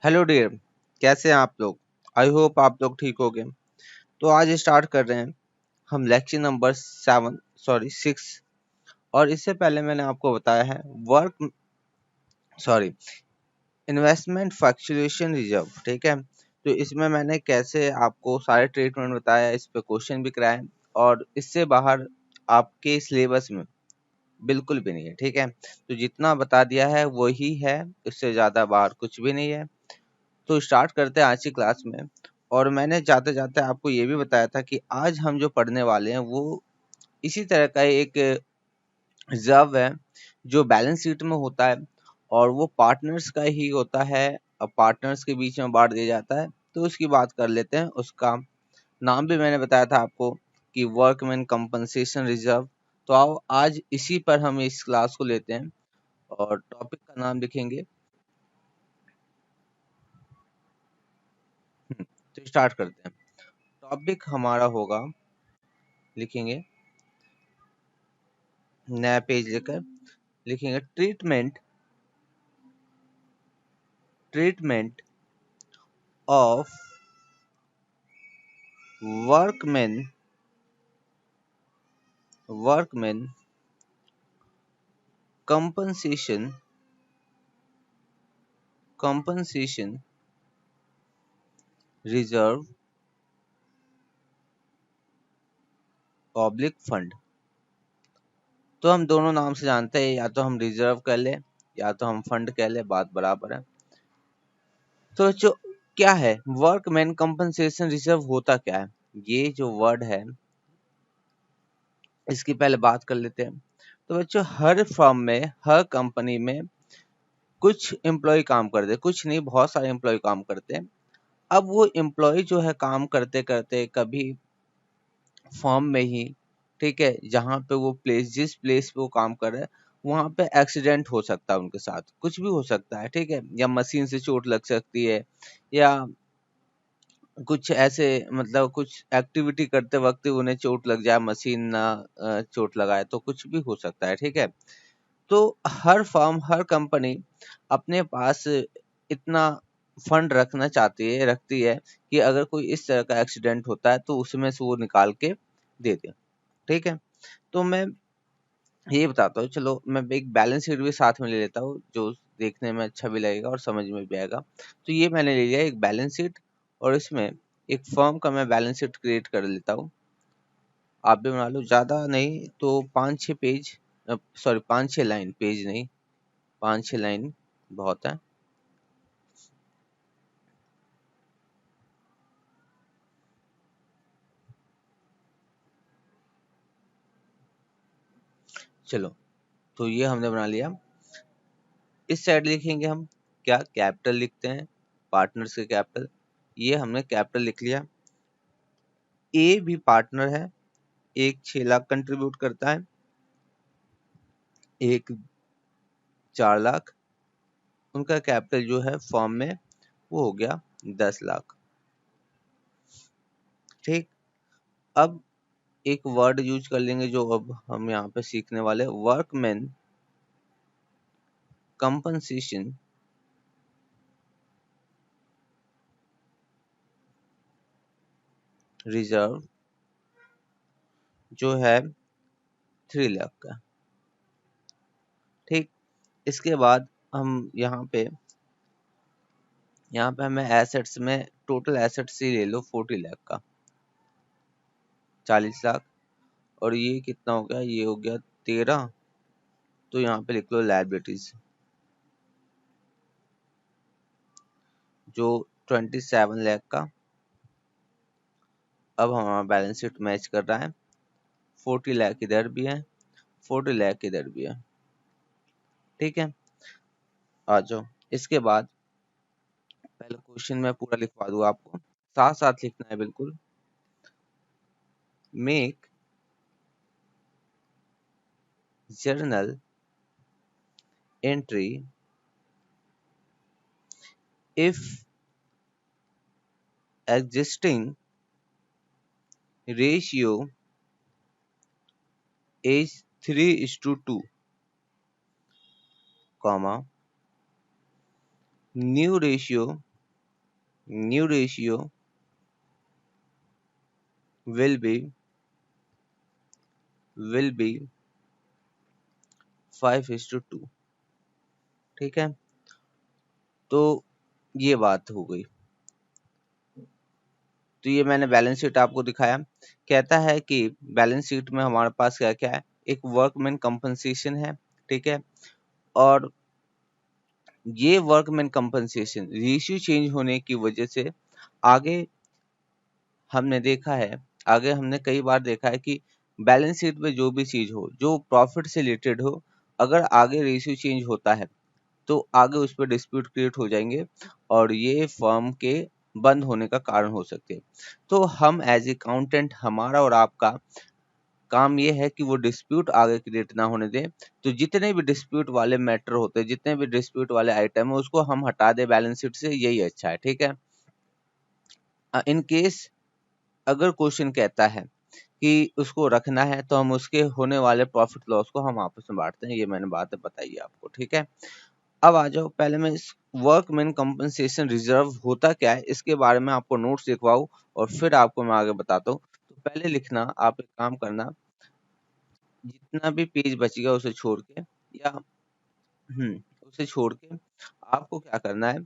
Hello dear. कैसे हैं आप लोग? आई होप आप लोग ठीक होंगे। तो आज स्टार्ट कर रहे हैं हम लेक्चर नंबर 6। और इससे पहले मैंने आपको बताया है work sorry investment fluctuation reserve. ठीक है, तो इसमें मैंने कैसे आपको सारे ट्रीटमेंट बताया, इस पे क्वेश्चन भी कराए और इससे बाहर आपके सिलेबस में बिल्कुल भी नहीं है। ठीक है, तो जितना बता दिया है वही है, इससे ज़्यादा बाहर कुछ भी नहीं है। तो स्टार्ट करते हैं आज की क्लास में। और मैंने जाते जाते आपको ये भी बताया था कि आज हम जो पढ़ने वाले हैं वो इसी तरह का एक रिजर्व है जो बैलेंस शीट में होता है और वो पार्टनर्स का ही होता है। अब पार्टनर्स के बीच में बांट दिया जाता है, तो उसकी बात कर लेते हैं। उसका नाम भी मैंने बताया था आपको कि वर्कमैन कंपनसेशन रिजर्व। तो आओ आज इसी पर हम इस क्लास को लेते हैं और टॉपिक का नाम लिखेंगे। तो स्टार्ट करते हैं। टॉपिक हमारा होगा, लिखेंगे नया पेज लेकर, लिखेंगे treatment of workmen workmen compensation compensation reserve oblique fund. तो हम दोनों नाम से जानते हैं, या तो हम रिजर्व कह ले या तो हम फंड कह ले, बात बराबर है। तो जो क्या है वर्कमैन कंपनसेशन रिजर्व, होता क्या है? ये जो वर्ड है इसकी पहले बात कर लेते हैं। तो बच्चों, हर फर्म में, हर कंपनी में कुछ एम्प्लॉय काम करते हैं, कुछ नहीं बहुत सारे एम्प्लॉय काम करते हैं। अब वो एम्प्लॉय जो है काम करते करते कभी फर्म में ही, ठीक है, जहाँ पे वो जिस प्लेस पे वो काम कर रहे हैं वहाँ पे एक्सीडेंट हो सकता है, उनके साथ कुछ भी हो सकता है। ठीक है, या मशीन से चोट लग सकती है, या कुछ ऐसे मतलब कुछ एक्टिविटी करते वक्त उन्हें चोट लग जाए, मशीन ना चोट लगाए, तो कुछ भी हो सकता है। ठीक है, तो हर फर्म, हर कंपनी अपने पास इतना फंड रखना रखती है कि अगर कोई इस तरह का एक्सीडेंट होता है तो उसमें से वो निकाल के दे दे। ठीक है, तो मैं ये बताता हूँ, चलो मैं एक बैलेंस शीट भी साथ में ले लेता हूँ जो देखने में अच्छा भी लगेगा और समझ में भी आएगा। तो ये मैंने ले लिया एक बैलेंस शीट, और इसमें एक फर्म का मैं बैलेंस शीट क्रिएट कर लेता हूँ। आप भी बना लो, ज़्यादा नहीं तो 5-6 पेज, सॉरी 5-6 लाइन, पेज नहीं, 5-6 लाइन बहुत है। चलो, तो ये हमने बना लिया। इस साइड लिखेंगे हम क्या, कैपिटल लिखते हैं, पार्टनर्स के कैपिटल। ये हमने कैपिटल लिख लिया। ए भी पार्टनर है, एक 6 लाख कंट्रीब्यूट करता है, एक 4 लाख। उनका कैपिटल जो है फॉर्म में वो हो गया 10 लाख। ठीक, अब एक वर्ड यूज कर लेंगे जो अब हम यहाँ पे सीखने वाले, वर्कमैन कंपनसेशन रिजर्व जो है 3 लाख का। ठीक, इसके बाद हम यहाँ पे हमें एसेट्स में टोटल एसेट्स ही ले लो 40 लाख का, 40 लाख। और ये कितना हो गया, ये हो गया 13। तो यहाँ पे लिख लो लायबिलिटीज जो 27 लाख का। अब हमारा बैलेंस शीट मैच कर रहा है, 40 लाख इधर भी है, 40 लाख इधर भी है। ठीक है, आ जाओ। इसके बाद पहले क्वेश्चन में पूरा लिखवा दूँ आपको, साथ साथ लिखना है बिल्कुल। Make journal entry if existing ratio is 3:2, comma new ratio new ratio will be 5:2। ठीक है, तो ये बात हो गई। तो ये मैंने बैलेंस शीट आपको दिखाया। कहता है कि बैलेंस शीट में हमारे पास क्या क्या है, एक वर्कमैन कंपनसेशन है, ठीक है, और ये वर्कमैन कंपनसेशन रेशियो चेंज होने की वजह से आगे हमने देखा है, आगे हमने कई बार देखा है कि बैलेंस शीट में जो भी चीज हो जो प्रॉफिट से रिलेटेड हो, अगर आगे रेशियो चेंज होता है तो आगे उस पर डिस्प्यूट क्रिएट हो जाएंगे और ये फर्म के बंद होने का कारण हो सकते हैं। तो हम एज अकाउंटेंट, हमारा और आपका काम ये है कि वो डिस्प्यूट आगे क्रिएट ना होने दें। तो जितने भी डिस्प्यूट वाले मैटर होते हैं, जितने भी डिस्प्यूट वाले आइटम है, उसको हम हटा दें बैलेंस शीट से, यही अच्छा है। ठीक है, इन केस अगर क्वेश्चन कहता है कि उसको रखना है तो हम उसके होने वाले प्रॉफिट लॉस को हम आपस में बांटते हैं। ये मैंने बात बताई आपको। ठीक है, अब आ जाओ, पहले मैं इस वर्कमैन कंपनसेशन रिजर्व होता क्या है इसके बारे में आपको नोट्स लिखवाऊं और फिर आपको मैं आगे बताता हूँ। तो पहले लिखना, आप एक काम करना, जितना भी पेज बच गया उसे छोड़ के, या उसे छोड़ के आपको क्या करना है,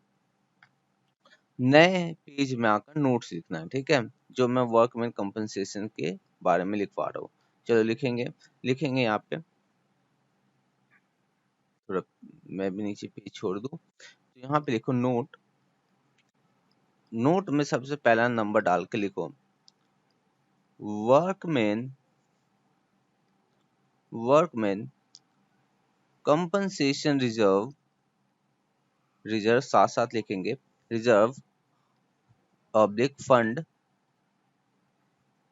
नए पेज में आकर नोट्स लिखना है। ठीक है, जो मैं वर्कमैन कंपनसेशन के बारे में लिखवा रहा हूँ। चलो लिखेंगे, लिखेंगे यहाँ पे, थोड़ा मैं भी नीचे पेज छोड़ दूं, तो यहाँ पे लिखो नोट। नोट में सबसे पहला नंबर डाल के लिखो workman, workman compensation reserve, reserve साथ साथ लिखेंगे, reserve oblique fund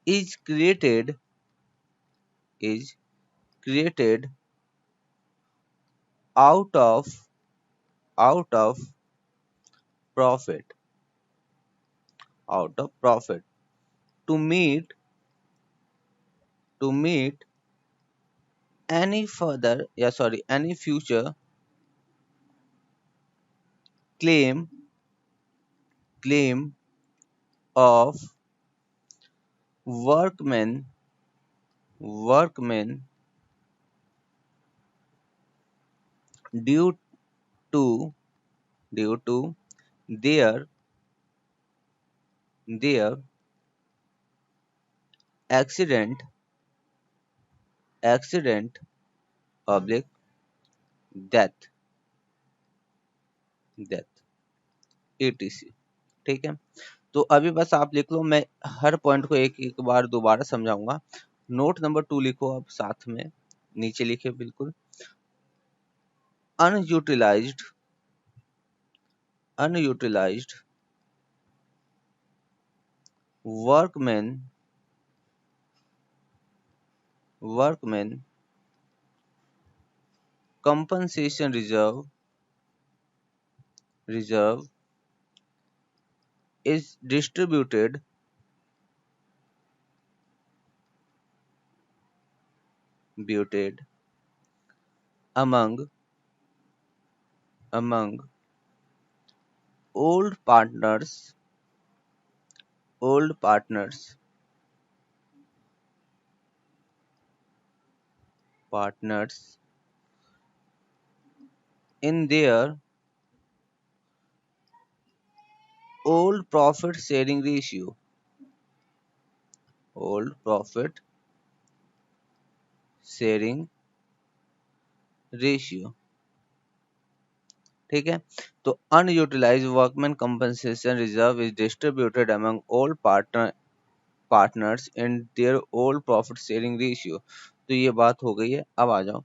is created, is created out of, out of profit, out of profit to meet, to meet any further, yeah sorry, any future claim, claim of workmen, workmen due to, due to their, their accident, accident public death, death etc। ठीक है, तो अभी बस आप लिख लो, मैं हर point को एक एक बार दोबारा समझाऊंगा। नोट नंबर 2 लिखो आप साथ में, नीचे लिखे बिल्कुल, unutilised, unutilised workman, workman compensation reserve, reserve is distributed, distributed among, among old partners, old partners, partners in their old profit sharing ratio, old profit sharing ratio। ठीक है, तो unutilised workman compensation reserve is distributed among all partner, partners in their all profit sharing ratio. तो ये बात हो गई है। अब आ जाओ,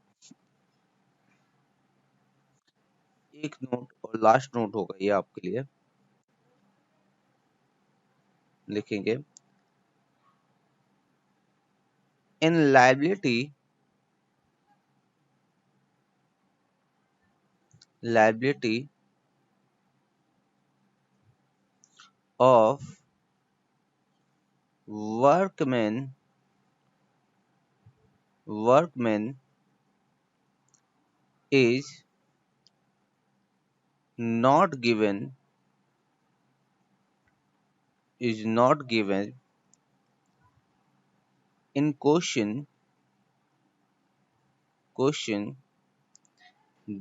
एक नोट और लास्ट नोट होगा ये आपके लिए, लिखेंगे in liability, liability of workman, workman is not given, is not given in question,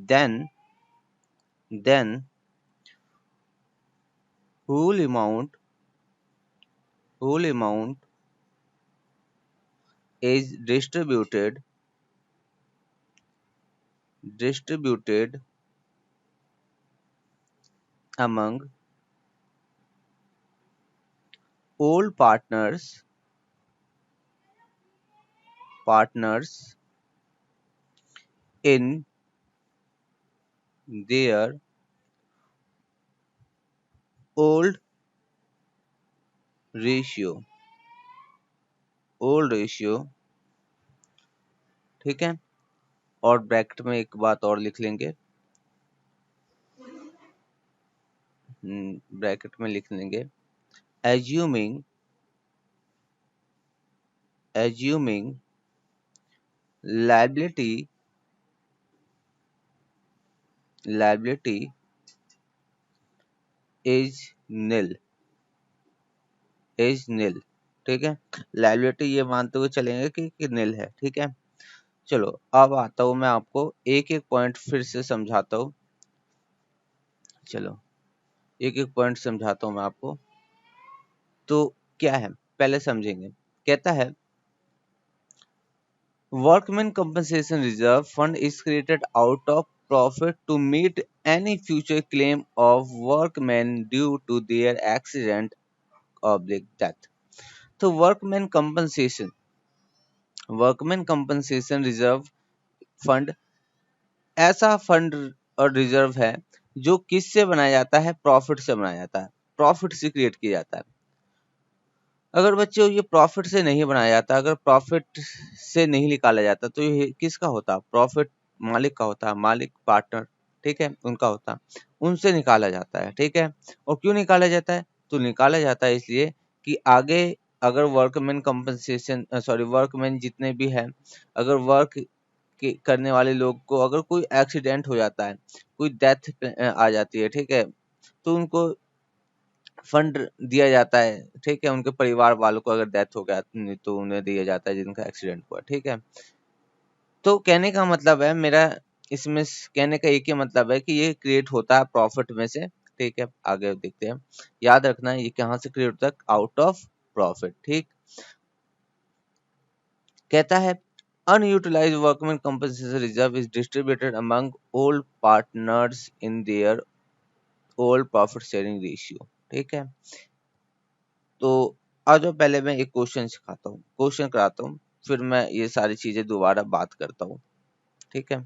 then whole amount whole amount is distributed among all partners in their old ratio ratio। ठीक है, और bracket में एक बात और लिख लेंगे, ब्रैकेट में लिख लेंगे assuming liability is nil। ठीक है, लायबिलिटी ये मानते हुए चलेंगे कि nil है। ठीक है, चलो अब आता हूं मैं आपको एक एक पॉइंट फिर से समझाता हूं। चलो एक एक पॉइंट समझाता हूं मैं आपको। तो क्या है, पहले समझेंगे। कहता है workman compensation reserve fund is created out of profit to meet any future claim of workmen due to their accident oblique death। तो वर्कमैन कंपनसेशन रिजर्व फंड ऐसा फंड और रिजर्व है जो किससे बनाया जाता है, प्रॉफिट से बनाया जाता है, प्रॉफिट से क्रिएट किया जाता है। अगर बच्चों ये प्रॉफिट से नहीं बनाया जाता, अगर प्रॉफिट से नहीं निकाला जाता तो ये किसका होता, प्रॉफिट मालिक का होता, मालिक पार्टनर, ठीक है, उनका होता, उनसे निकाला जाता है। ठीक है, और क्यों निकाला जाता है, तो निकाला जाता है इसलिए कि आगे अगर वर्कमैन जितने भी हैं, अगर वर्क करने वाले लोग को अगर कोई एक्सीडेंट हो जाता है, कोई डेथ आ जाती है, ठीक है, तो उनको फंड दिया जाता है। ठीक है, उनके परिवार वालों को अगर डेथ हो गया तो उन्हें दिया जाता है जिनका एक्सीडेंट हुआ। ठीक है, तो कहने का मतलब है मेरा, इसमें कहने का एक ही मतलब है कि ये क्रिएट होता है प्रॉफिट में से। ठीक है, आगे देखते हैं। याद रखना है ये कहाँ से क्रिएट होता है, आउट ऑफ प्रॉफिट। ठीक, कहता है unutilised workman compensation reserve is distributed among all partners in their all profit sharing ratio. ठीक है, तो आ जाओ पहले मैं एक क्वेश्चन सिखाता हूँ, क्वेश्चन कराता हूँ, फिर मैं ये सारी चीजें दोबारा बात करता हूँ। ठीक है,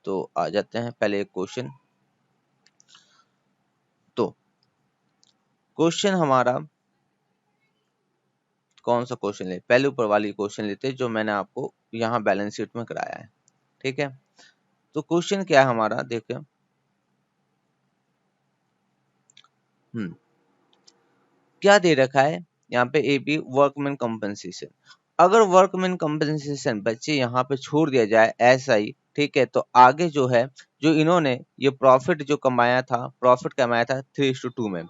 तो आ जाते हैं पहले एक क्वेश्चन। तो क्वेश्चन हमारा कौन सा क्वेश्चन ले, पहले ऊपर वाली क्वेश्चन लेते हैं जो मैंने आपको यहाँ बैलेंस शीट में कराया है। ठीक है, तो क्वेश्चन क्या है हमारा, देखिए क्या दे रखा है यहाँ पे, एबी वर्कमैन कंपनसेशन। अगर वर्कमैन कंपनसेशन बच्चे यहाँ पे छोड़ दिया जाए ऐसा ही, ठीक है, तो आगे जो है, जो इन्होंने ये प्रॉफिट जो कमाया था, प्रॉफिट कमाया था 3:2 में,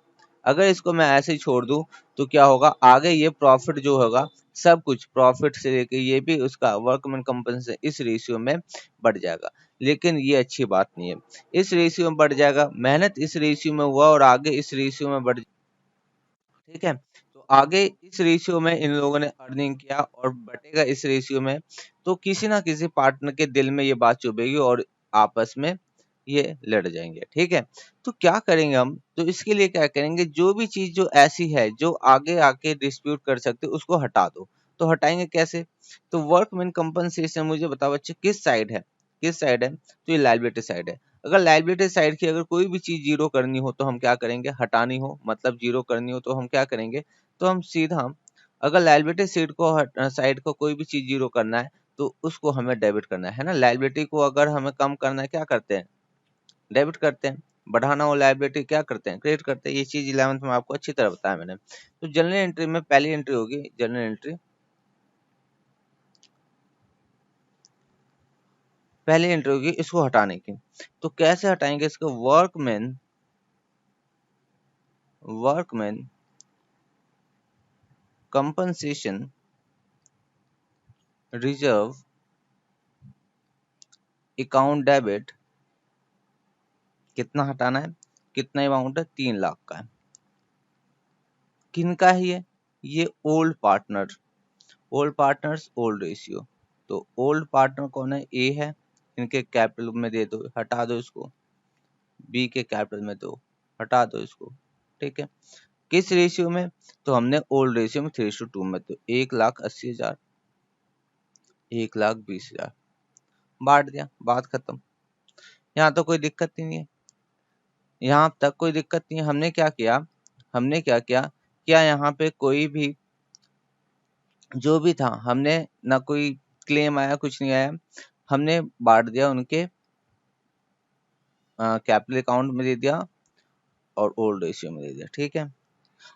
अगर इसको मैं ऐसे ही छोड़ दूं तो क्या होगा, आगे ये प्रॉफिट जो होगा सब कुछ प्रॉफिट से लेके ये भी उसका वर्कमैन कंपनसेशन इस रेशियो में बढ़ जाएगा। लेकिन ये अच्छी बात नहीं है, इस रेशियो में बढ़ जाएगा, मेहनत इस रेशियो में हुआ और आगे इस रेशियो में बढ़, ठीक है, तो आगे इस रेशियो में इन लोगों ने अर्निंग किया और बटेगा इस रेशियो में, तो किसी ना किसी पार्टनर के दिल में ये बात चुभेगी और आपस में ये लड़ जाएंगे। ठीक है, तो क्या करेंगे हम, तो इसके लिए क्या करेंगे, जो भी चीज जो ऐसी है जो आगे आके डिस्प्यूट कर सकते उसको हटा दो। तो हटाएंगे कैसे, तो वर्कमैन कंपनसेशन मुझे बताओ बच्चे किस साइड है, किस साइड है, तो ये लायबिलिटी साइड है। अगर लायबिलिटी साइड की अगर कोई भी चीज जीरो करनी हो तो हम क्या करेंगे, हटानी हो मतलब जीरो करनी हो तो हम क्या करेंगे, तो हम सीधा, अगर लायबिलिटी साइड को कोई भी चीज जीरो करना है तो उसको हमें डेबिट करना है ना, लायबिलिटी को अगर हमें कम करना है क्या करते हैं, डेबिट करते हैं, बढ़ाना हो लायबिलिटी क्या करते हैं, क्रेडिट करते हैं। ये चीज 11th में आपको अच्छी तरह बताया मैंने। तो जनरल एंट्री में पहली एंट्री होगी, जनरल एंट्री, पहली एंट्री होगी इसको हटाने की। तो कैसे हटाएंगे इसको, workman compensation reserve account debit कितना हटाना है, कितना अमाउंट है, 3 लाख का है। किनका है ये old partner, old partners old ratio. तो ओल्ड पार्टनर कौन है, ए है, इनके कैपिटल में दे दो, हटा दो इसको, बी के कैपिटल में दो, हटा दो इसको, ठीक है। किस रेशियो में, तो हमने ओल्ड रेशियो में 3:2 में, तो 1,80,000, 1,20,000 बांट दिया, बात खत्म। यहाँ तो कोई दिक्कत ही नहीं है, यहाँ तक कोई दिक्कत नहीं है। हमने क्या किया, हमने क्या किया, क्या यहाँ पे कोई भी जो भी था, हमने ना कोई क्लेम आया, कुछ नहीं आया, हमने बांट दिया, उनके कैपिटल अकाउंट में दे दिया और ओल्ड रेशियो में दे दिया, ठीक है।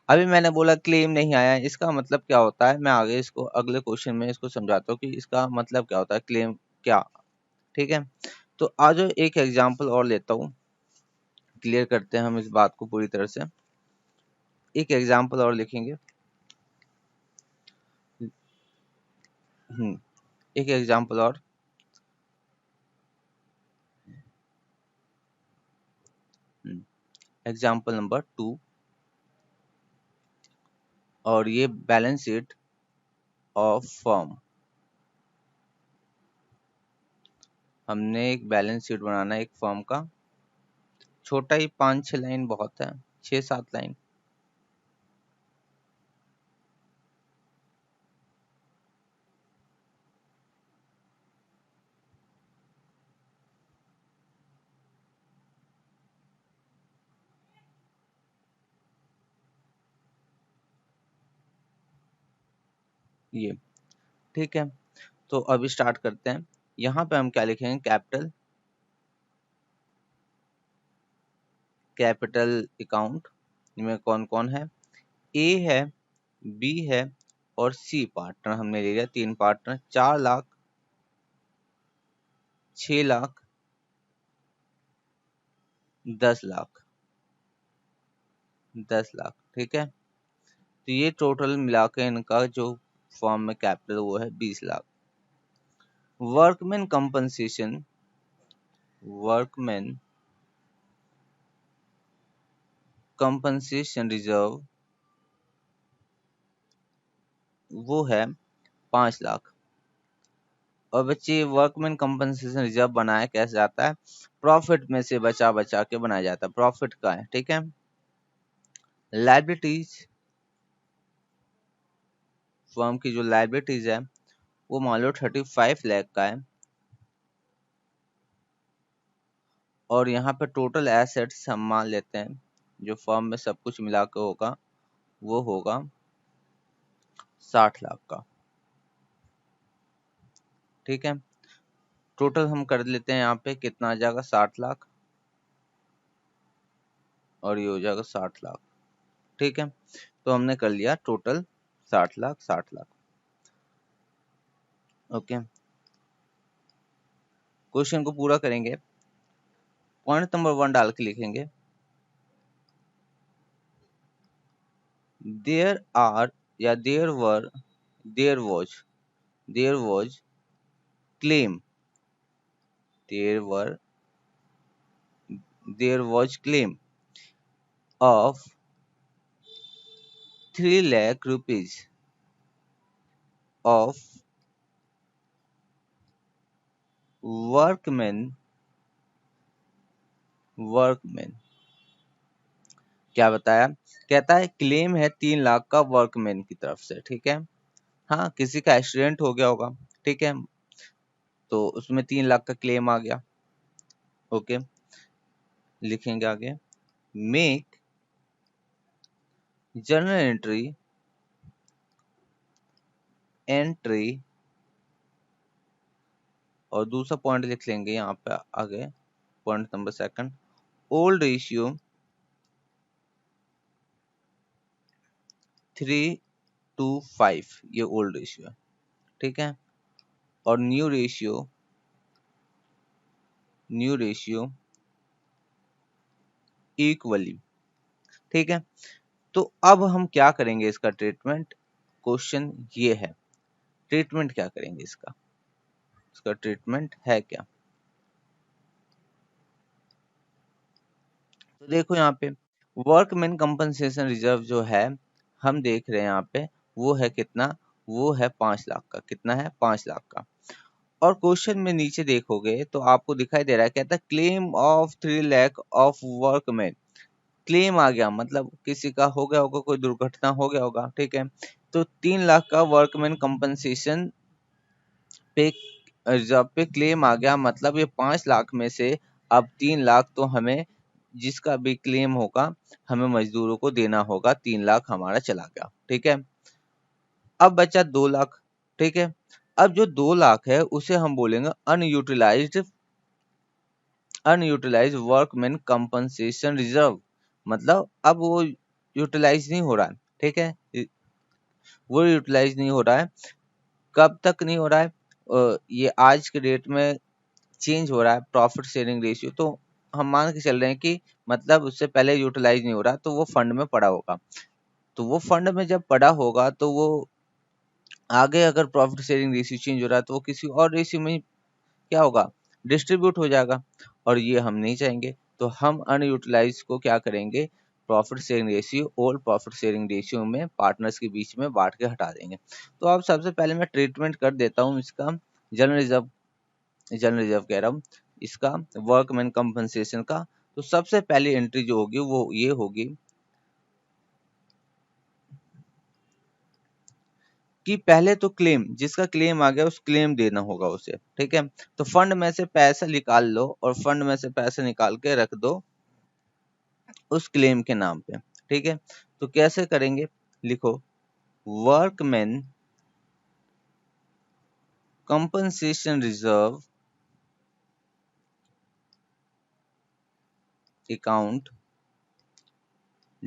अभी मैंने बोला क्लेम नहीं आया, इसका मतलब क्या होता है, मैं आगे इसको अगले क्वेश्चन में इसको समझाता हूँ कि इसका मतलब क्या होता है, क्लेम क्या, ठीक है। तो आज एक एग्जांपल और लेता हूँ, क्लियर करते हैं हम इस बात को पूरी तरह से। एक एग्जांपल और लिखेंगे, एक एग्जांपल और, एग्जांपल नंबर 2, और ये बैलेंस शीट ऑफ फर्म। हमने एक बैलेंस शीट बनाना है एक फर्म का, छोटा ही 5-6 लाइन बहुत है, 6-7 लाइन। ये ठीक है, तो अभी स्टार्ट करते हैं। यहाँ पे हम क्या लिखेंगे, कैपिटल, कैपिटल अकाउंट में कौन कौन है, ए है, बी है और सी पार्टनर हमने ले लिया, 3 पार्टनर, 4 लाख, 6 लाख, 10 लाख, 10 लाख, ठीक है। तो ये टोटल मिला के इनका जो फॉर्म में कैपिटल वो है 20 lakh. Workman compensation, workman compensation reserve वो है 5 लाख। और बच्चे वर्कमैन कंपनसेशन रिजर्व बनाया कैसे जाता है, प्रॉफिट में से बचा बचा के बनाया जाता है, प्रॉफिट का है, ठीक है। लायबिलिटीज, फर्म की जो लायबिलिटीज है वो मान लो 35 लाख का है, और यहाँ पे टोटल एसेट्स हम मान लेते हैं जो फर्म में सब कुछ मिला के होगा वो होगा 60 लाख का, ठीक है। टोटल हम कर लेते हैं यहाँ पे, कितना आ जाएगा, 60 लाख, और ये हो जाएगा 60 लाख, ठीक है। तो हमने कर लिया total 60 lakh, 60 lakh, okay. Question को पूरा करेंगे, पॉइंट नंबर 1 डाल के लिखेंगे, देयर आर या there were, there was, there was claim, there were, there was claim of 3 lakh rupees of workmen, workman, क्या बताया, कहता है क्लेम है 3 लाख का वर्कमैन की तरफ से, ठीक है। हाँ, किसी का एक्सीडेंट हो गया होगा, ठीक है, तो उसमें 3 लाख का क्लेम आ गया, ओके। लिखेंगे आगे, मेक जर्नल एंट्री, एंट्री, और दूसरा पॉइंट लिख लेंगे यहाँ पे आगे, पॉइंट नंबर 2, ओल्ड रेशियो 3:5, ये ओल्ड रेशियो है, ठीक है। और new ratio, new ratio equally, ठीक है। तो अब हम क्या करेंगे इसका ट्रीटमेंट, क्वेश्चन ये है, ट्रीटमेंट क्या करेंगे इसका ट्रीटमेंट है क्या। तो देखो यहाँ पे वर्कमैन कंपनसेशन रिजर्व जो है हम देख रहे हैं यहाँ पे, वो है कितना, वो है 5 लाख का। कितना है? 5 लाख का। और क्वेश्चन में नीचे देखोगे तो आपको दिखाई दे रहा है, कहता है claim of 3 lakh of workman. Claim आ गया मतलब किसी का हो गया होगा, कोई दुर्घटना हो गया होगा, ठीक है। तो 3 लाख का वर्कमैन कंपनसेशन पे रिजर्व पे क्लेम आ गया, मतलब ये 5 लाख में से अब 3 लाख तो हमें, जिसका भी क्लेम होगा हमें मजदूरों को देना होगा। 3 लाख हमारा चला गया, ठीक है। अब बचा 2 लाख, ठीक है। अब जो 2 लाख है उसे हम बोलेंगे अनयूटिलाइज वर्कमैन कंपनसेशन रिजर्व। मतलब अब वो यूटिलाइज नहीं हो रहा है, ठीक है। वो यूटिलाइज नहीं हो रहा है। कब तक नहीं हो रहा है? ये आज के डेट में चेंज हो रहा है प्रॉफिट शेयरिंग रेशियो। तो हम मान के चल रहे हैं कि मतलब उससे पहले यूटिलाइज नहीं हो रहा, तो वो फंड में पड़ा होगा। तो वो फंड में जब पड़ा होगा तो वो आगे अगर प्रॉफिट शेयरिंग रेशियो चेंज हो रहा है तो वो किसी और रेशियो में क्या होगा, डिस्ट्रीब्यूट हो जाएगा। और ये हम नहीं चाहेंगे, तो हम अनयूटिलाइज को क्या करेंगे, प्रॉफिट शेयरिंग रेशियो और प्रॉफिट शेयरिंग रेशियो में पार्टनर्स के बीच में बांट के हटा देंगे। तो अब सबसे पहले मैं ट्रीटमेंट कर देता हूँ इसका जनरल रिजर्व कह रहा हूँ, इसका वर्कमैन कंपनसेशन का। तो सबसे पहली एंट्री जो होगी वो ये होगी कि पहले तो क्लेम, जिसका क्लेम आ गया उस क्लेम देना होगा उसे, ठीक है। तो फंड में से पैसा निकाल लो और फंड में से पैसा निकाल के रख दो उस क्लेम के नाम पे, ठीक है। तो कैसे करेंगे, लिखो workman compensation reserve account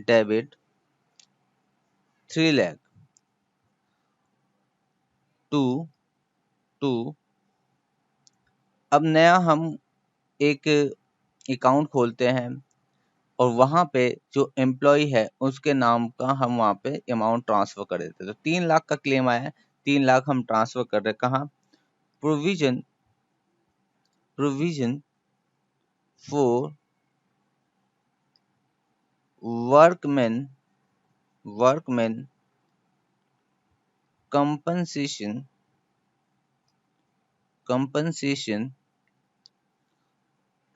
debit 3 lakh to अब नया हम एक अकाउंट खोलते हैं और वहां पे जो एम्प्लॉय है उसके नाम का हम वहां पे अमाउंट ट्रांसफर कर देते हैं। तो 3 लाख का क्लेम आया है, 3 लाख हम ट्रांसफर कर रहे हैं कहाँ, provision provision for workman workman compensation compensation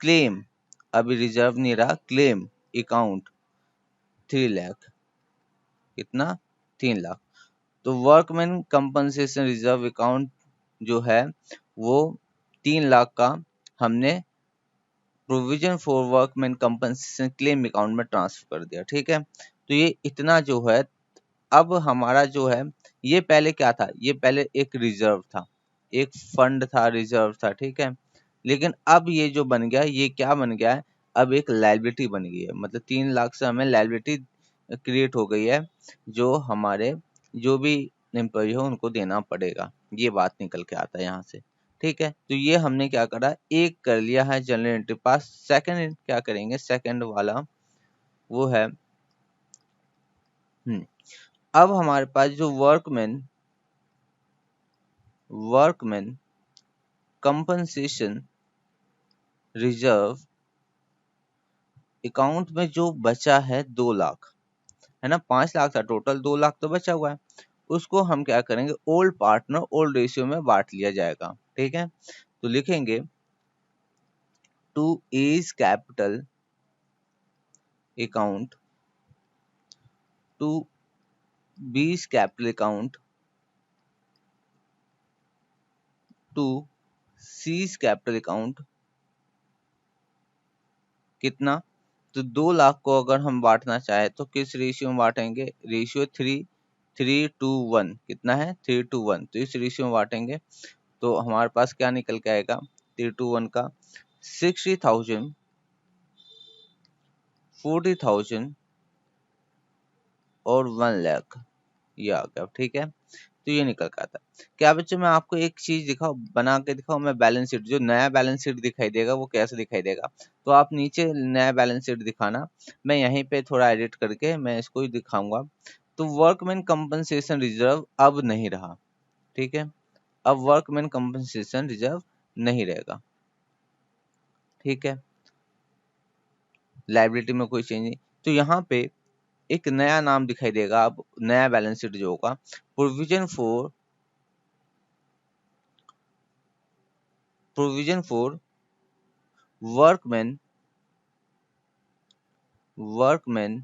claim, अभी रिजर्व नहीं रहा, क्लेम अकाउंट 3 लाख। कितना? 3 लाख। तो वर्कमैन कंपनसेशन रिजर्व अकाउंट जो है वो 3 लाख का हमने provision for workman compensation claim account में ट्रांसफर कर दिया, ठीक है। तो ये इतना जो है, अब हमारा जो है, ये पहले क्या था, ये पहले एक रिजर्व था, एक फंड था, रिजर्व था, ठीक है। लेकिन अब ये जो बन गया, ये क्या बन गया है, अब एक लायबिलिटी बन गई है। मतलब 3 लाख से हमें लायबिलिटी क्रिएट हो गई है, जो हमारे जो भी एम्प्लॉय हो उनको देना पड़ेगा। ये बात निकल के आता है यहाँ से, ठीक है। तो ये हमने क्या करा, एक कर लिया है जनरल एंट्री पास। सेकंड क्या करेंगे, सेकंड वाला वो है अब हमारे पास जो वर्कमैन कंपनसेशन रिजर्व अकाउंट में जो बचा है 2 लाख, है ना, 5 लाख था टोटल, 2 लाख तो बचा हुआ है। उसको हम क्या करेंगे, ओल्ड पार्टनर ओल्ड रेशियो में बांट लिया जाएगा, ठीक है। तो लिखेंगे to A's capital account to B's capital account to C's capital account. कितना? तो 2 लाख को अगर हम बांटना चाहे तो किस रेशियो में बांटेंगे, रेशियो 3:1। कितना है? 3:1। तो इस रेशियो में बांटेंगे तो हमारे पास क्या निकल के आएगा, 3:1 का 60,000, 40,000 और 1 लाख, ये आ गया, ठीक है। तो ये निकल के आता है। क्या बच्चों मैं आपको एक चीज दिखाऊं, बना के दिखाऊं, मैं बैलेंस शीट, जो नया बैलेंस शीट दिखाई देगा वो कैसे दिखाई देगा। तो आप नीचे नया बैलेंस शीट दिखाना, मैं यहीं पे थोड़ा एडिट करके मैं इसको ही दिखाऊंगा। तो वर्कमैन कंपनसेशन रिजर्व अब नहीं रहा, ठीक है, अब वर्कमैन कंपनसेशन रिजर्व नहीं रहेगा, ठीक है, लायबिलिटी में कोई चेंज नहीं। तो यहाँ पे एक नया नाम दिखाई देगा, अब नया बैलेंस शीट जो होगा, provision for workman workman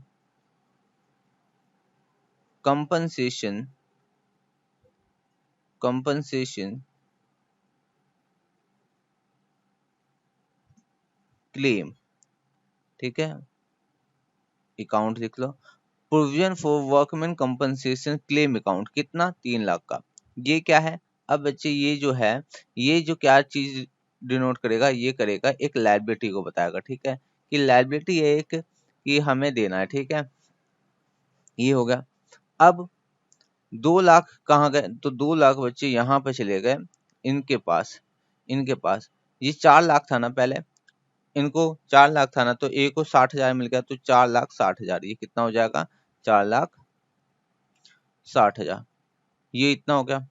compensation claim, ठीक है, अकाउंट लिख लो, provision for workman compensation claim account, कितना, 3 लाख का। ये क्या है, अब बच्चे ये जो है, ये जो क्या चीज डिनोट करेगा, ये करेगा एक लायबिलिटी को बताएगा, ठीक है, कि लायबिलिटी है एक, कि हमें देना है, ठीक है, ये हो गया। अब 2 लाख कहाँ गए, तो 2 लाख बच्चे यहाँ पे चले गए, इनके पास इनके पास ये 4 लाख था ना पहले, इनको 4 लाख था ना, तो ए को 60,000 मिल गया, तो 4,60,000, ये कितना हो जाएगा, 4,60,000, ये इतना हो गया।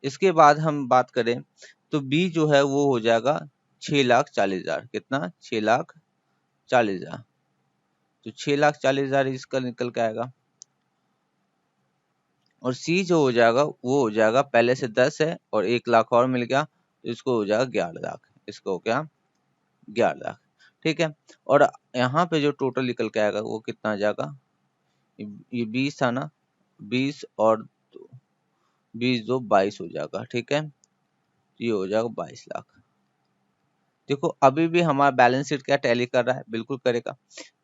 इसके बाद हम बात करें तो बी जो है वो हो जाएगा 6,40,000, कितना, 6,40,000, तो 6,40,000 इसका निकल के आएगा। और सी जो हो जाएगा वो हो जाएगा, पहले से 10 है और 1 लाख और मिल गया, तो इसको हो जाएगा 11 लाख, इसको हो गया 11 लाख, ठीक है। और यहाँ पे जो टोटल निकल के आएगा वो कितना आ जाएगा, ये 20 था ना, 20 और 20 दो 22 हो जाएगा, ठीक है, ये हो जाएगा 22 लाख। देखो अभी भी हमारा बैलेंस शीट क्या टैली कर रहा है, बिल्कुल करेगा,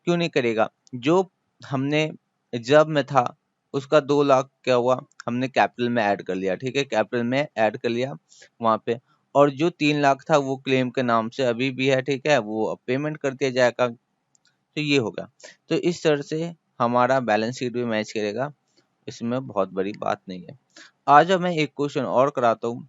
क्यों नहीं करेगा, जो हमने जब में था उसका 2 लाख क्या हुआ, हमने कैपिटल में ऐड कर लिया, ठीक है, कैपिटल में ऐड कर लिया वहां पे, और जो 3 लाख था वो क्लेम के नाम से अभी भी है, ठीक है, वो अब पेमेंट कर दिया जाएगा, तो ये होगा। तो इस तरह से हमारा बैलेंस शीट भी मैच करेगा, इसमें बहुत बड़ी बात नहीं है। आज मैं एक क्वेश्चन और कराता हूँ।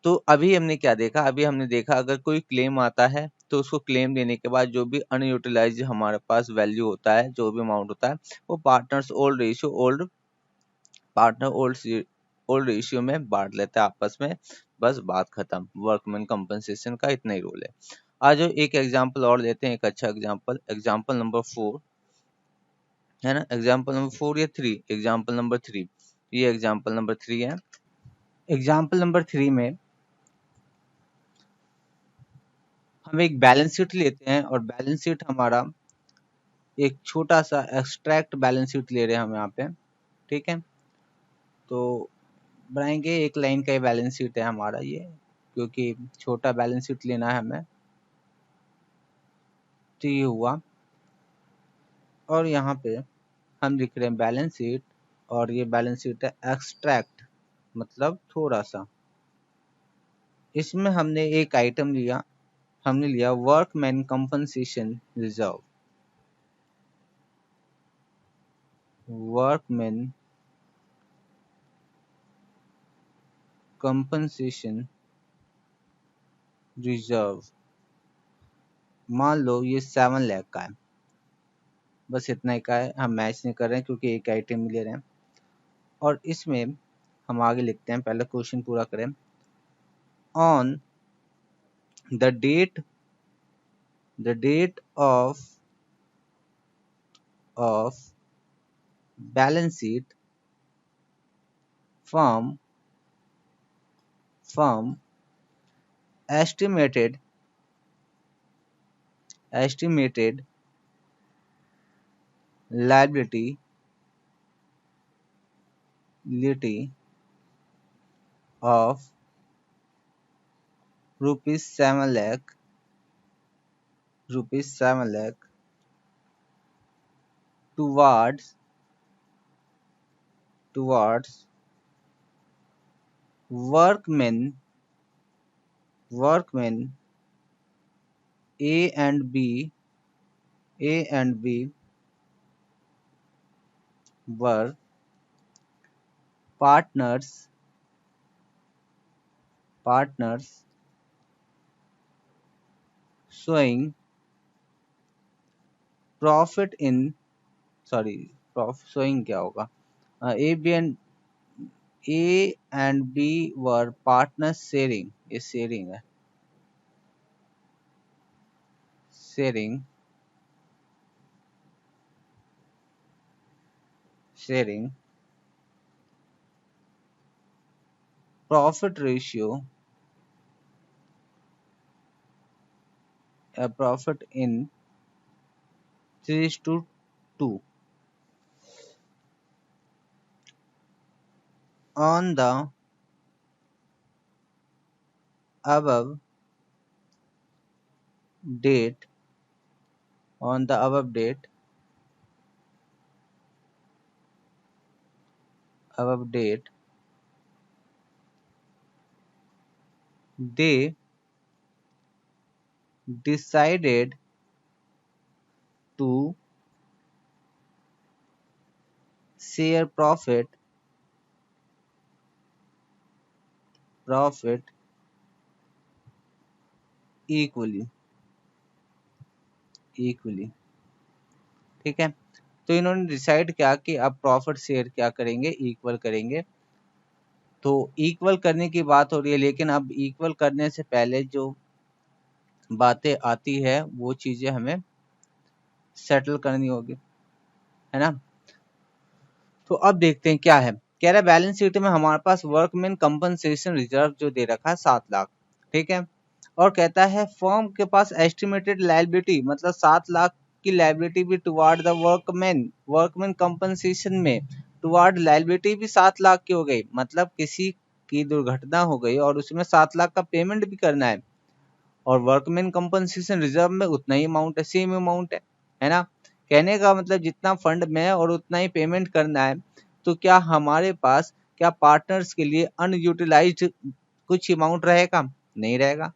तो अभी हमने क्या देखा, अभी हमने देखा अगर कोई क्लेम आता है तो उसको क्लेम देने के बाद जो भी अनयूटिलाइज हमारे पास वैल्यू होता है, जो भी अमाउंट होता है, वो पार्टनर ओल्ड रेशियो में बांट लेते हैं आपस में, बस बात खत्म। वर्कमैन कंपनसेशन का इतना ही रोल है। आज एक एग्जांपल और लेते हैं, एक अच्छा एग्जांपल, एग्जांपल नंबर 4 है ना, एग्जांपल नंबर 4 या 3, एग्जांपल नंबर 3, ये एग्जांपल नंबर 3 है। एग्जांपल नंबर 3 में हम एक बैलेंस शीट लेते हैं, और बैलेंस शीट हमारा एक छोटा सा एक्सट्रैक्ट बैलेंस शीट ले रहे हैं हम यहाँ पे, ठीक है, तो बनाएंगे, एक लाइन का ही बैलेंस शीट है हमारा ये, क्योंकि छोटा बैलेंस शीट लेना है हमें, तो ये हुआ। और यहाँ पे हम लिख रहे हैं बैलेंस शीट, और ये बैलेंस शीट है एक्सट्रैक्ट, मतलब थोड़ा सा, इसमें हमने एक आइटम लिया, हमने लिया workman compensation reserve, workman compensation reserve, मान लो ये 7 लाख का है, बस इतना ही का है, हम मैच नहीं कर रहे हैं क्योंकि एक आइटम ले रहे हैं। और इसमें हम आगे लिखते हैं, पहले क्वेश्चन पूरा करें। On the date of balance sheet, firm estimated liability of rupees 7 lakh towards workmen A and B were partners showing profit in, sorry, profit showing क्या होगा, A and B were partner sharing, ये sharing है, sharing profit ratio, a profit in 3:2 on the above date, on the above date, they decided to share profit equally, ठीक है। तो इन्होंने decide किया कि अब प्रॉफिट शेयर क्या करेंगे, इक्वल करेंगे। तो इक्वल करने की बात हो रही है, लेकिन अब इक्वल करने से पहले जो बातें आती है वो चीजें हमें सेटल करनी होगी, है ना। तो अब देखते हैं क्या है। कह रहा है बैलेंस शीट में हमारे पास वर्कमैन कंपनसेशन रिजर्व जो दे रखा है 7 लाख, ठीक है। और कहता है फर्म के पास एस्टिमेटेड लायबिलिटी, मतलब 7 लाख की लायबिलिटी भी टुवार्ड द वर्कमैन कंपनसेशन में, टुवार्ड लायबिलिटी भी 7 लाख की हो गई, मतलब किसी की दुर्घटना हो गई और उसमें 7 लाख का पेमेंट भी करना है, और वर्कमैन कंपनसेशन रिजर्व में उतना ही अमाउंट है, सेम अमाउंट है ना। कहने का मतलब जितना फंड में है और उतना ही पेमेंट करना है। तो क्या हमारे पास, क्या पार्टनर्स के लिए अनयूटिलाइज्ड कुछ अमाउंट रहेगा? नहीं रहेगा।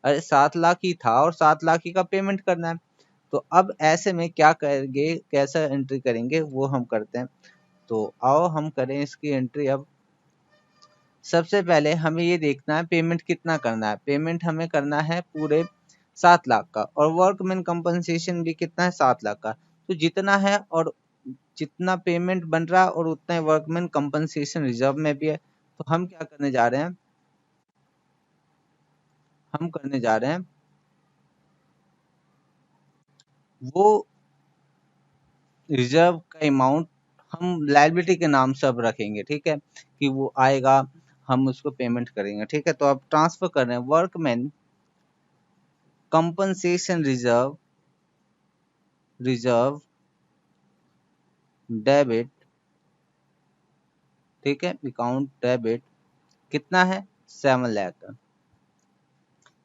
अरे 7 लाख ही था और 7 लाख ही का पेमेंट करना है। तो अब ऐसे में क्या करेंगे, कैसा एंट्री करेंगे वो हम करते हैं। तो आओ हम करें इसकी एंट्री। अब सबसे पहले हमें ये देखना है पेमेंट कितना करना है। पेमेंट हमें करना है पूरे 7 लाख का, और वर्कमैन कंपनसेशन भी कितना है, 7 लाख का। तो जितना है और जितना पेमेंट बन रहा है और उतना ही वर्कमैन कंपनसेशन रिजर्व में भी है। तो हम क्या करने जा रहे हैं, हम करने जा रहे हैं वो रिजर्व का अमाउंट हम लायबिलिटी के नाम से अब रखेंगे, ठीक है, कि वो आएगा हम उसको पेमेंट करेंगे, ठीक है। तो अब ट्रांसफर कर रहे हैं वर्कमैन कंपनसेशन रिजर्व डेबिट, ठीक है, अकाउंट डेबिट कितना है, 7 लाख का।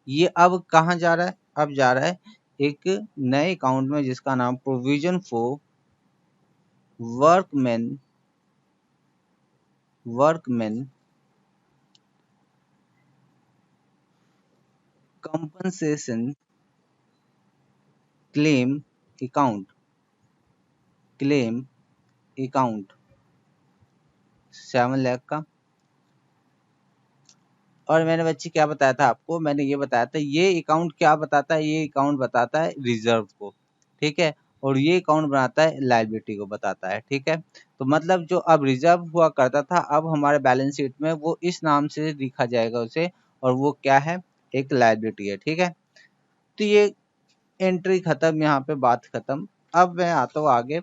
ये अब कहाँ जा रहा है, अब जा रहा है एक नए अकाउंट में जिसका नाम provision for workman compensation claim account 7 lakh का। और मैंने बच्चे क्या बताया था आपको, मैंने ये बताया था ये अकाउंट क्या बताता है, ये अकाउंट बताता है रिजर्व को, ठीक है, और ये अकाउंट बनाता है लायबिलिटी को बताता है, ठीक है। तो मतलब जो अब रिजर्व हुआ करता था अब हमारे बैलेंस शीट में वो इस नाम से लिखा जाएगा उसे, और वो क्या है, एक लायबिलिटी है, ठीक है। तो ये एंट्री खत्म, यहाँ पे बात खत्म। अब मैं आता हूँ आगे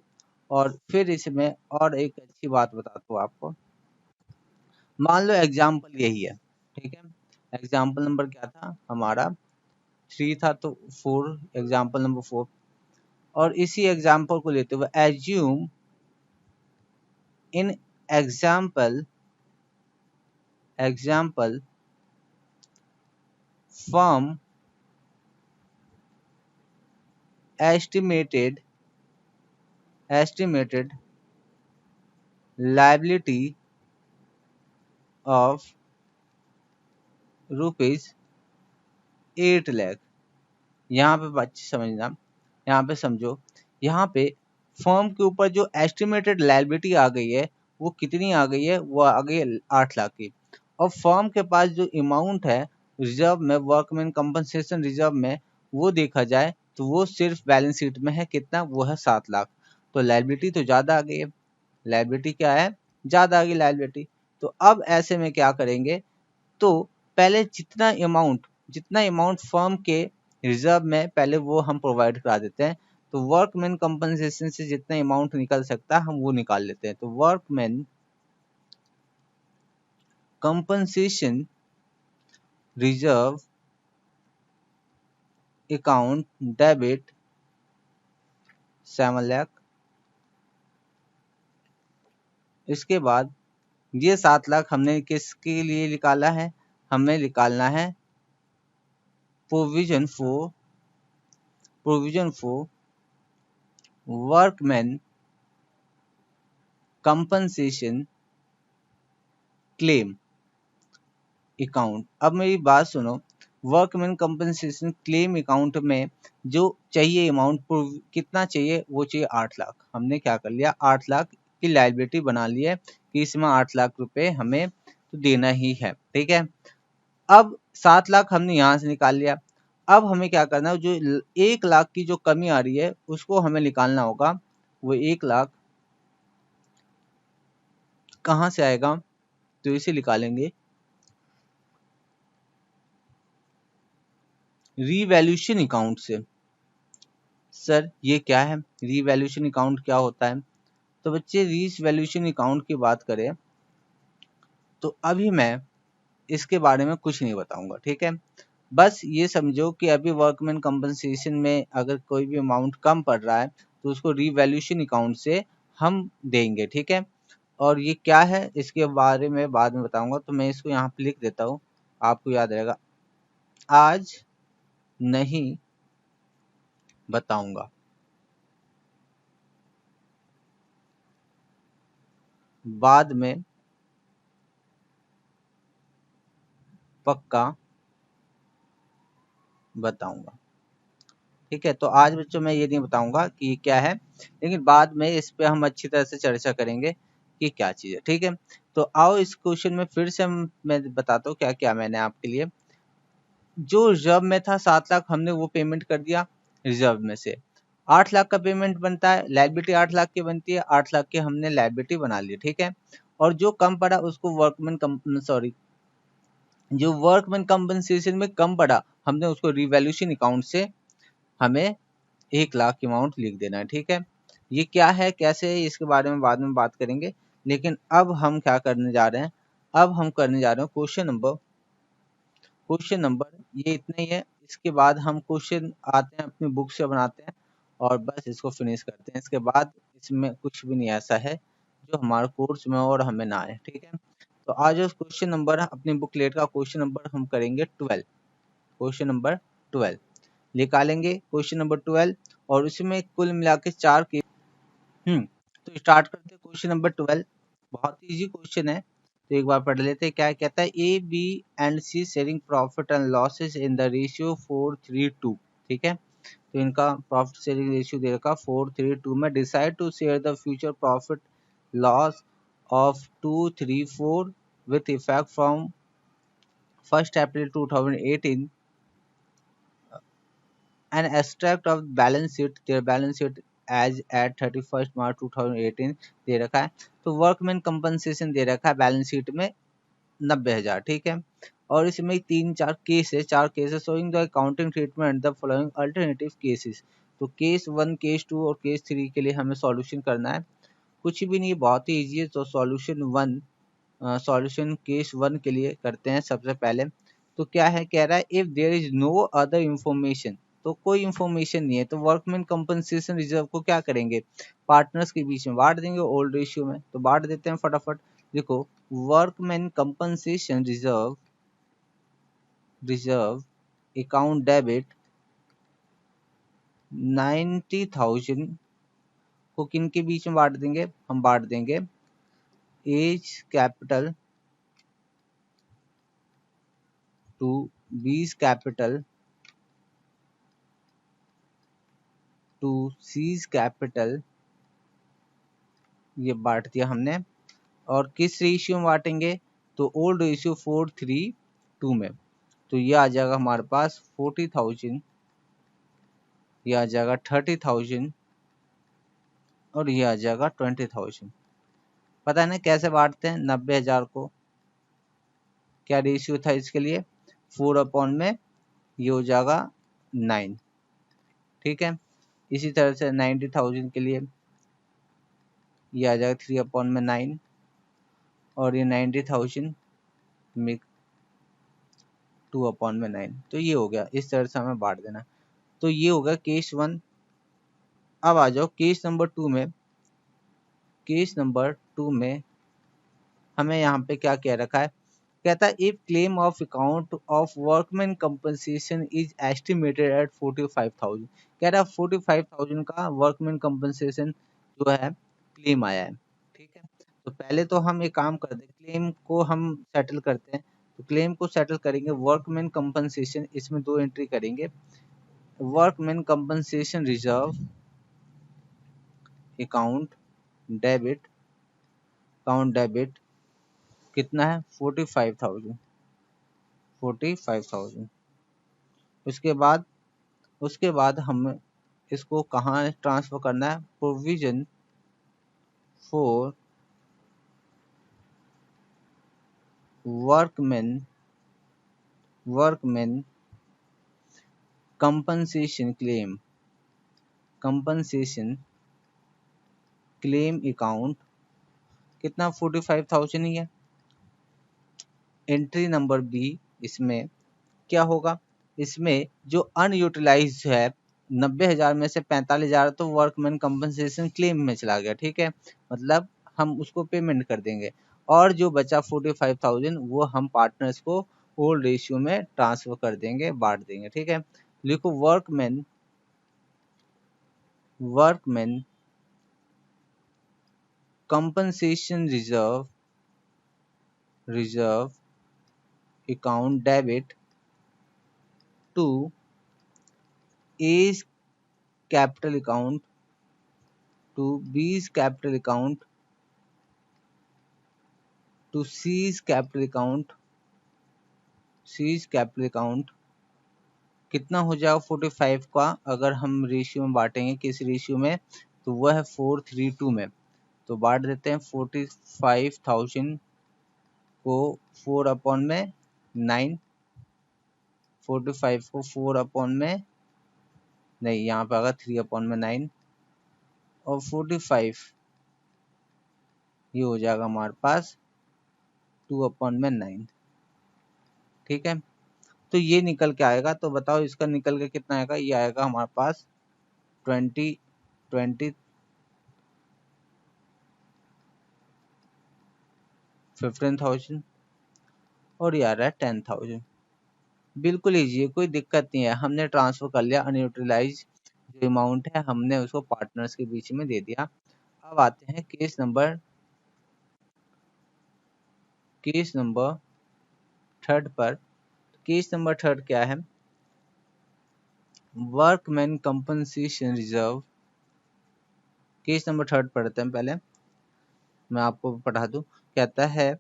और फिर इसमें और एक अच्छी बात बताता हूँ आपको। मान लो एग्जाम्पल यही है, ठीक है। एग्जाम्पल नंबर क्या था हमारा, 3 था, तो 4, एग्जाम्पल नंबर 4। और इसी एग्जाम्पल को लेते हुए assume in example firm estimated liability of rupees 8 lakh. यहाँ पे बच्चे समझना, यहाँ पे समझो, यहाँ पे फर्म के ऊपर जो एस्टिमेटेड लायबिलिटी आ गई है वो कितनी आ गई है, वो आ गई है 8 लाख की। और फर्म के पास जो अमाउंट है रिजर्व में, वर्कमैन कंपनसेशन रिजर्व में, वो देखा जाए तो वो सिर्फ बैलेंस शीट में है कितना, वो है 7 लाख। तो लायबिलिटी तो ज़्यादा आ गई है, लायबिलिटी क्या है, ज़्यादा आ गई लायबिलिटी। तो अब ऐसे में क्या करेंगे, तो पहले जितना अमाउंट फर्म के रिजर्व में पहले वो हम प्रोवाइड करा देते हैं। तो वर्कमैन कंपनसेशन से जितना अमाउंट निकल सकता है हम वो निकाल लेते हैं। तो workman compensation reserve account debit 7 lakh. इसके बाद ये 7 लाख हमने किसके लिए निकाला है, हमें निकालना है provision for workman compensation claim account. अब मेरी बात सुनो, वर्कमैन कंपनसेशन क्लेम अकाउंट में जो चाहिए अमाउंट कितना चाहिए, वो चाहिए 8 लाख। हमने क्या कर लिया, 8 लाख की लायबिलिटी बना ली है कि इसमें 8 लाख रुपए हमें तो देना ही है, ठीक है। अब 7 लाख हमने यहाँ से निकाल लिया। अब हमें क्या करना है, जो 1 लाख की जो कमी आ रही है उसको हमें निकालना होगा। वो 1 लाख कहाँ से आएगा, तो इसे निकालेंगे रीवैल्यूएशन अकाउंट से। सर ये क्या है, रीवैल्यूएशन अकाउंट क्या होता है? तो बच्चे रीवैल्यूएशन अकाउंट की बात करें तो अभी मैं इसके बारे में कुछ नहीं बताऊंगा, ठीक है। बस ये समझो कि अभी वर्कमैन कंपनसेशन में अगर कोई भी अमाउंट कम पड़ रहा है तो उसको रीवैल्यूएशन अकाउंट से हम देंगे, ठीक है। और ये क्या है इसके बारे में बाद में बताऊंगा, तो मैं इसको यहाँ पे लिख देता हूँ, आपको याद रहेगा। आज नहीं बताऊंगा, बाद में पक्का बताऊंगा, ठीक है। तो आज बच्चों मैं ये नहीं बताऊंगा कि क्या है, लेकिन बाद में इस पे हम अच्छी तरह से चर्चा करेंगे कि क्या चीज़ है, ठीक है। तो आओ इस क्वेश्चन में फिर से मैं बताता हूँ क्या क्या मैंने आपके लिए। जो रिजर्व में था 7 लाख, हमने वो पेमेंट कर दिया रिजर्व में से। 8 लाख का पेमेंट बनता है, लायबिलिटी 8 लाख की बनती है, 8 लाख की हमने लायबिलिटी बना ली, ठीक है। और जो कम पड़ा उसको जो वर्कमैन कंपनसेशन में कम पड़ा हमने उसको रिवैल्यूएशन अकाउंट से हमें 1 लाख अमाउंट लिख देना है, ठीक है। ये क्या है, कैसे है, इसके बारे में बाद में बात करेंगे। लेकिन अब हम क्या करने जा रहे हैं, अब हम करने जा रहे हैं क्वेश्चन नंबर ये इतना ही है। इसके बाद हम क्वेश्चन आते हैं अपनी बुक से बनाते हैं और बस इसको फिनिश करते हैं। इसके बाद इसमें कुछ भी नहीं ऐसा है जो हमारे कोर्स में और हमें ना आए, ठीक है। तो आज जो क्वेश्चन नंबर है अपनी बुकलेट का क्वेश्चन नंबर हम करेंगे 12, क्वेश्चन नंबर 12 निकालेंगे, क्वेश्चन नंबर 12। और उसमें कुल मिला के 4 के तो स्टार्ट करते हैं क्वेश्चन नंबर 12। बहुत इजी क्वेश्चन है, तो एक बार पढ़ लेते हैं। क्या कहता है, A B and C sharing profit and losses in the ratio 4:3:2, ठीक है। तो इनका प्रॉफिट शेयरिंग रेशियो दे रखा 4:3:2 में। Decide to share the future profit loss of 2, 3, 4 with effect from 1st April 2018। An extract of balance sheet, their balance sheet as at 31st March 2018 दे रखा है। तो workman compensation दे रखा है बैलेंस शीट में 90,000, ठीक है। और इसमें 3-4 केस है, 4 cases showing the accounting treatment the following alternative cases. तो केस 1, केस 2 और केस 3 के लिए हमें सॉल्यूशन करना है। कुछ भी नहीं, बहुत ही ईजी है। तो सॉल्यूशन केस 1 के लिए करते हैं सबसे पहले। तो क्या है, कह रहा है if there is no other information, तो कोई इंफॉर्मेशन नहीं है तो वर्कमैन कंपनसेशन रिजर्व को क्या करेंगे, पार्टनर्स के बीच में बांट देंगे ओल्ड रेशियो में। तो बांट देते हैं फटाफट। देखो, workman compensation reserve account debit 90,000 को किन के बीच में बांट देंगे, हम बांट देंगे A's capital to B's capital to C's capital, ये बांट दिया हमने। और किस रेशियो में बांटेंगे, तो ओल्ड रेशियो 4:3:2 में। तो ये आ जाएगा हमारे पास 40,000, ये आ जाएगा 30,000 और ये आ जाएगा 20,000। पता है ना कैसे बांटते हैं 90,000 को, क्या रेशियो था इसके लिए, 4 अपॉन में ये हो जाएगा 9। ठीक है, इसी तरह से 90,000 के लिए ये आ जाएगा 3 अपॉन में 9, और ये 90,000 में 2 अपॉन में 9। तो ये हो गया, इस तरह से हमें बांट देना। तो ये हो गया केस 1। अब आ जाओ केस नंबर 2 में। केस नंबर 2 में हमें यहाँ पे क्या कह रखा है, कहता है if claim of account of workman compensation is estimated at 45,000। कह रहा है 45,000 का वर्कमैन कंपनसेशन जो है क्लेम आया है। ठीक है, तो पहले तो हम एक काम करते हैं, क्लेम को हम सेटल करते हैं। तो क्लेम को सेटल करेंगे, वर्कमैन कंपनसेशन, इसमें 2 एंट्री करेंगे। Workman compensation reserve account debit, account debit कितना है 45,000, 45,000। उसके बाद हम इसको कहाँ ट्रांसफर करना है, provision for workman compensation claim account कितना 45,000 ही है। एंट्री नंबर बी, इसमें क्या होगा, इसमें जो अनयूटिलाइज है 90,000 में से 45,000 तो वर्कमैन कंपनसेशन क्लेम में चला गया। ठीक है, मतलब हम उसको पेमेंट कर देंगे, और जो बचा 45,000 वो हम पार्टनर्स को ओल्ड रेशियो में ट्रांसफर कर देंगे, बांट देंगे। ठीक है, लिखो workman compensation reserve account debit to A's capital account to B's capital account to C's capital account कितना हो जाएगा 45 का, अगर हम रेशियो में बांटेंगे, किस रेशियो में, तो वह है 4:3 में। तो बांट देते हैं 45,000 को 4 अपॉन में 9, 45 को 4 अपॉन में नहीं, यहाँ पे आएगा 3 अपॉन में 9, और 45 ये हो जाएगा हमारे पास 2 अपॉन में 9। ठीक है, तो ये निकल के आएगा। तो बताओ इसका निकल के कितना आएगा, ये आएगा हमारे पास 15,000, और ये आ रहा है 10,000। बिल्कुल ईजी है, कोई दिक्कत नहीं है। हमने ट्रांसफर कर लिया, अनयूटिलाइज जो अमाउंट है हमने उसको पार्टनर्स के बीच में दे दिया। अब आते हैं केस नंबर 3 पर। केस नंबर 3 क्या है, workman compensation reserve. Case number 3 पढ़ते हैं, पहले मैं आपको पढ़ा दूं। कहता है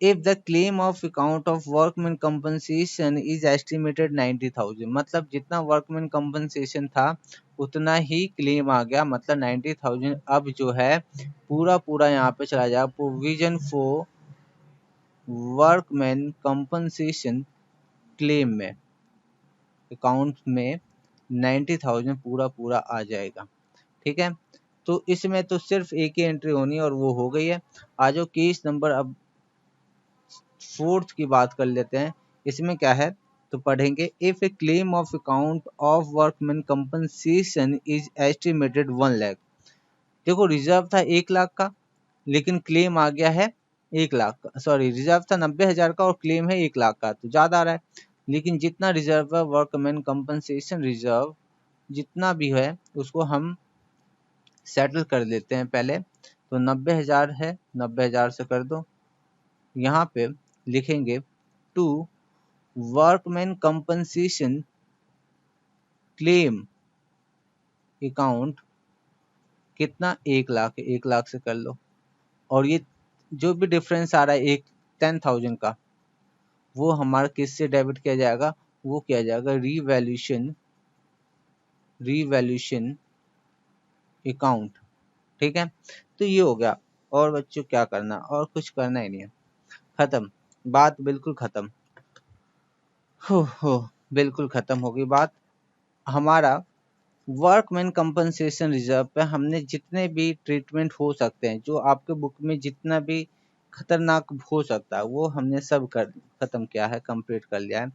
if the claim of account of workman compensation is estimated 90,000, मतलब जितना वर्कमैन कंपनसेशन था उतना ही क्लेम आ गया, मतलब 90,000 अब जो है पूरा यहाँ पे चला जाएगा provision for workman compensation claim में, अकाउंट में 90,000 पूरा आ जाएगा। ठीक है, तो इसमें तो सिर्फ एक ही एंट्री होनी है और वो हो गई है। आ जाओ केस नंबर अब 4 की बात कर लेते हैं। इसमें क्या है, तो पढ़ेंगे if A claim of account of workman compensation is estimated 1 lakh. देखो रिजर्व था 1 लाख का, लेकिन क्लेम आ गया है 1 लाख का, सॉरी रिजर्व था 90,000 का और क्लेम है 1 लाख का, तो ज्यादा आ रहा है। लेकिन जितना रिजर्व है वर्कमैन कंपनसेशन रिजर्व जितना भी है उसको हम सेटल कर लेते हैं पहले। तो 90,000 है, 90,000 से कर दो। यहाँ पे लिखेंगे to workman compensation claim account कितना 1 लाख है, 1 लाख से कर लो। और ये जो भी डिफरेंस आ रहा है 10,000 का, वो हमारा किससे डेबिट किया जाएगा, वो किया जाएगा रीवैल्यूएशन अकाउंट ठीक है, तो ये हो गया। और बच्चों क्या करना, और कुछ करना ही नहीं है, खत्म, बात बिल्कुल खत्म। हो बिल्कुल खत्म हो गई बात। हमारा वर्कमैन कंपनसेशन रिजर्व पे हमने जितने भी ट्रीटमेंट हो सकते हैं, जो आपके बुक में जितना भी खतरनाक हो सकता है, वो हमने सब कर खत्म किया है, कंप्लीट कर लिया है।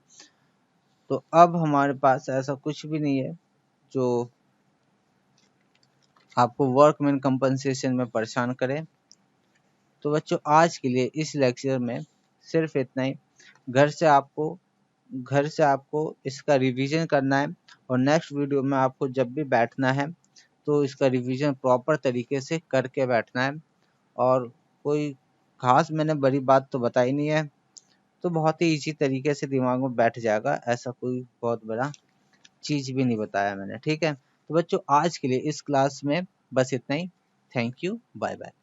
तो अब हमारे पास ऐसा कुछ भी नहीं है जो आपको वर्कमैन कंपनसेशन में परेशान करे। तो बच्चों आज के लिए इस लेक्चर में सिर्फ इतना ही। घर से आपको घर से आपको इसका रिवीजन करना है, और नेक्स्ट वीडियो में आपको जब भी बैठना है तो इसका रिवीजन प्रॉपर तरीके से करके बैठना है। और कोई खास मैंने बड़ी बात तो बताई नहीं है, तो बहुत ही इजी तरीके से दिमाग में बैठ जाएगा, ऐसा कोई बहुत बड़ा चीज भी नहीं बताया मैंने, ठीक है। तो बच्चों आज के लिए इस क्लास में बस इतना ही। Thank you, bye bye.